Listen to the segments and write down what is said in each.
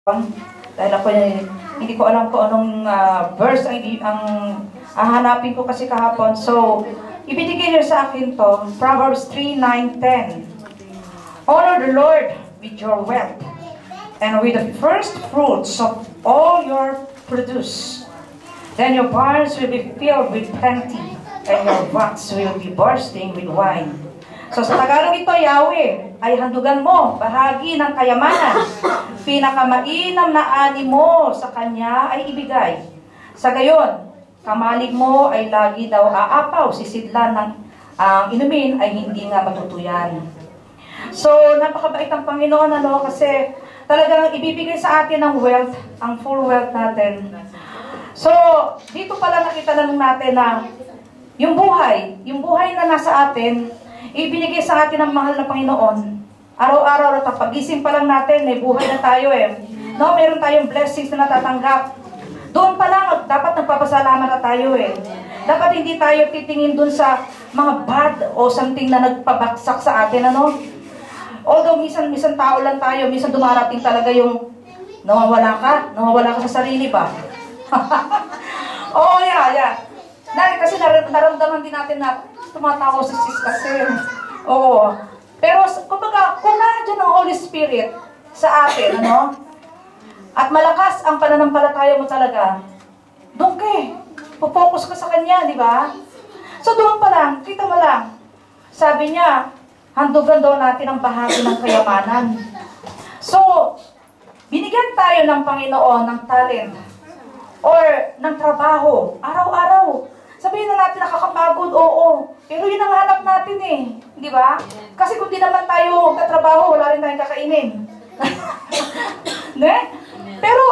Dahil ako hindi ko alam kung anong verse ang hahanapin ko kasi kahapon. So, ibinigay niyo sa akin to, Proverbs 3:9-10. Honor the Lord with your wealth and with the first fruits of all your produce. Then your barns will be filled with plenty and your vats will be bursting with wine. So sa Tagalog ito, Yahweh, ay handugan mo, bahagi ng kayamanan. Pinakamainam na ani mo sa Kanya ay ibigay. Sa gayon, kamalig mo ay lagi daw aapaw, sisidlan ng inumin ay hindi nga matutuyan. So, napakabait ng Panginoon, kasi talagang ibibigay sa atin ng wealth, ang full wealth natin. So, dito pala nakita lang natin na yung buhay na nasa atin, ibinigay sa atin ng mahal na Panginoon. Araw-araw na pagising pa lang natin, may buhay na tayo No, meron tayong blessings na natatanggap. Doon pa lang, dapat nagpapasalamat na tayo Dapat hindi tayo titingin doon sa mga bad o something na nagpabaksak sa atin, Although minsan tao lang tayo, minsan dumarating talaga yung nawawala ka sa sarili ba? Oh, yeah. Kasi naramdaman din natin na tumatawa si sis kasi. Oo. Pero, kumbaga, kung nandiyan ang Holy Spirit sa atin, at malakas ang pananampalataya mo talaga, doon pupokus ka sa Kanya, di ba? So, doon pa lang, kita mo lang, sabi niya, handugan daw natin ang bahagi ng kayamanan. So, binigyan tayo ng Panginoon ng talent or ng trabaho, araw-araw. Sabihin na natin nakakapagod, oo. Pero yun ang hanap natin di ba? Kasi kung di naman tayo magtatrabaho, wala rin tayong kakainin. Pero,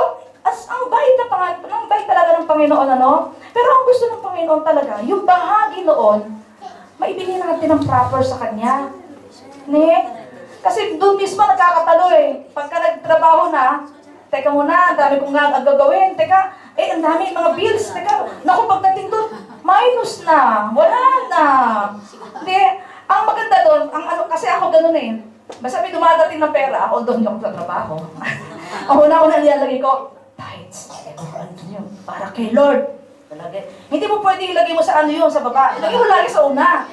ang bait talaga ng Panginoon, Pero ang gusto ng Panginoon talaga, yung bahagi noon, maibigay natin ng proper sa Kanya. Kasi doon mismo nagkakatalo Pagka nagtrabaho na, teka muna, ang dami kong gagawin. Teka, ang dami mga bills. Teka, naku, pagdating doon, minus na. Wala na. Ang maganda doon, kasi ako ganun Basta may dumadating ng pera, ako doon yung sa trabaho. Ang una-una nilalagay ko, tithes. Para kay Lord. Hindi mo pwede ilagay mo sa sa baba. Ilagay mo lagi sa una.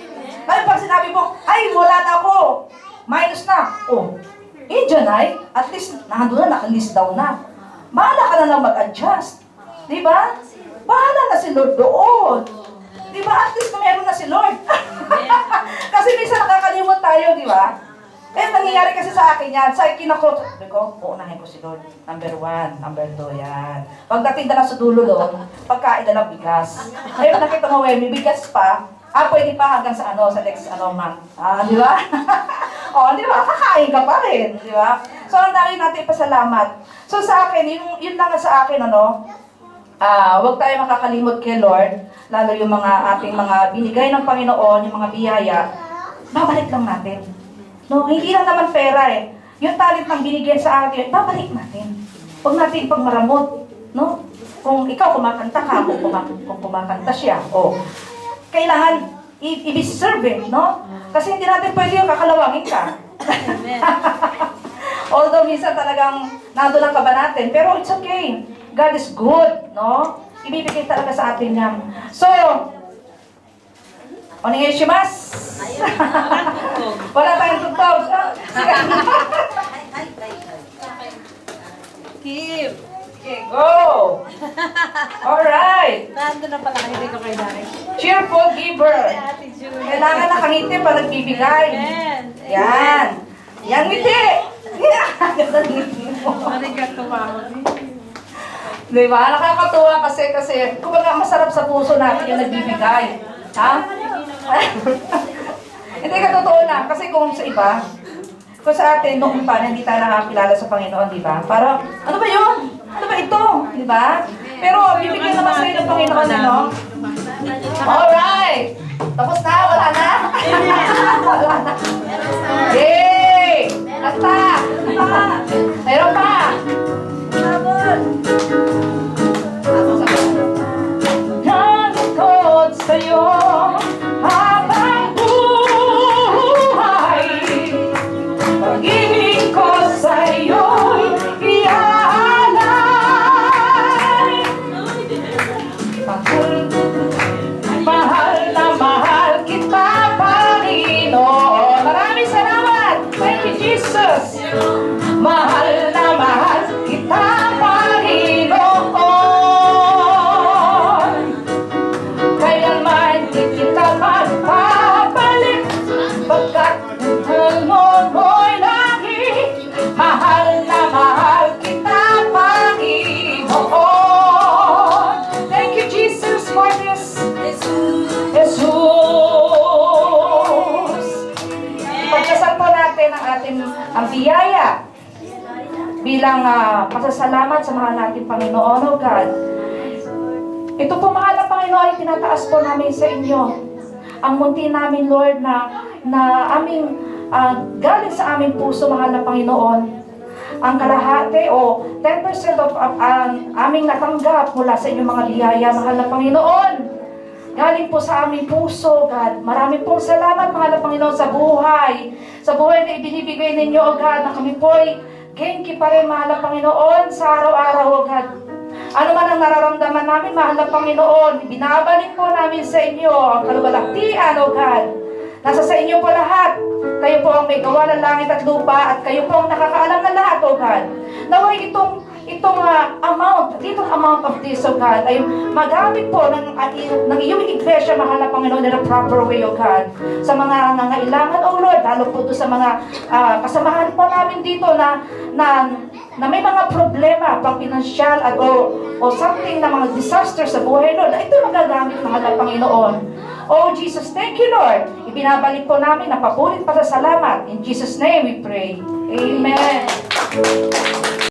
Kaya pag sinabi mo, ay, wala na ako. Minus na. Diyan at least, nandun na, nakalist down na. Bahala ka na lang mag-adjust. Di ba? Bahala na si Lord doon. Di ba? At least meron na si Lord. Kasi minsan nakakalimot tayo, di ba? Nangyayari kasi sa akin yan. Sa kinakot, sabi ko, uunahin ko si Lord. Number 1, number 2, yan. Pagdating na lang sa dulo doon, pagkain na lang bigas. Ngayon nakita mo, may bigas pa. Pwede pa hanggang sa sa next month. Di ba? Di ba? Kakain ka pa rin, di ba? So, ang dami natin ipasalamat. So, sa akin, yun lang sa akin, huwag tayo makakalimot kay Lord, lalo yung ating mga binigay ng Panginoon, yung mga biyaya, babalik lang natin. Hindi lang naman pera Yung talent ng binigyan sa atin, babalik natin. Huwag natin ipagmaramot, Kung ikaw kumakanta ka, kung kumakanta siya, kailangan i-serve Kasi hindi natin pwede yung kakalawangin ka. Although minsan talagang nando lang ka ba natin, pero it's okay. God is good, Ibibigay talaga sa atin yan. So, onegaishimasu. Wala tayong tugtog. Kim! Okay, go! Alright! Nandun na pala kanina ko kayo dahil. Cheerful giver. Kailangan nakangiti pa nagbibigay. Yan. Yan ngiti. Ganda ngiti mo. Marigato pa ako. Diba? Nakakatuwa kasi kumbaga masarap sa puso natin yung nagbibigay. Ha? Hindi ka totoo na. Kasi kung sa iba, kung sa atin, noong pa, hindi tayo nakakilala sa Panginoon, di ba? Parang, ano ba yun? Ano ba ito? Di ba? Pero, bibigyan naman sa'yo ng Panginoon, Alright! Tapos na? Wala na? Wala na. Yay! Kanta! Mayroon pa! Nalingkod sa'yo habang buhay. Pag-ibig ko sa'yo'y iaan. mga pasasalamat sa mahal natin Panginoon, O God. Ito po, mahal na Panginoon, ay tinataas po namin sa inyo. Ang munti namin, Lord, na aming galing sa aming puso, mahal na Panginoon. Ang kalahati o 10% of aming natanggap mula sa inyong mga biyaya, mahal na Panginoon. Galing po sa aming puso, God. Maraming pong salamat, mahal na Panginoon, sa buhay. Sa buhay na ibinibigay ninyo, O God, na kami po ay genki pa rin, mahal na Panginoon, sa araw-araw, O God. Ano man ang nararamdaman namin, mahal na Panginoon, binabalik po namin sa inyo ang kaluwalhatian, O God. Nasa sa inyo po lahat. Kayo po ang may gawa ng langit at lupa at kayo po ang nakakaalam na lahat, O God. Naway itong amount of this, O God, ay magamit po ng iyong iglesia, mahal na Panginoon, in a proper way, O God. Sa mga nangailangan, O Lord, lalo po doon sa mga kasamahan po namin dito na may mga problema, pang pinansyal at o something na mga disaster sa buhay, Lord, na ito magagamit, mahal na Panginoon. Oh Jesus, thank you, Lord. Ibinabalik po namin na papulit pasasalamat. In Jesus' name we pray. Amen.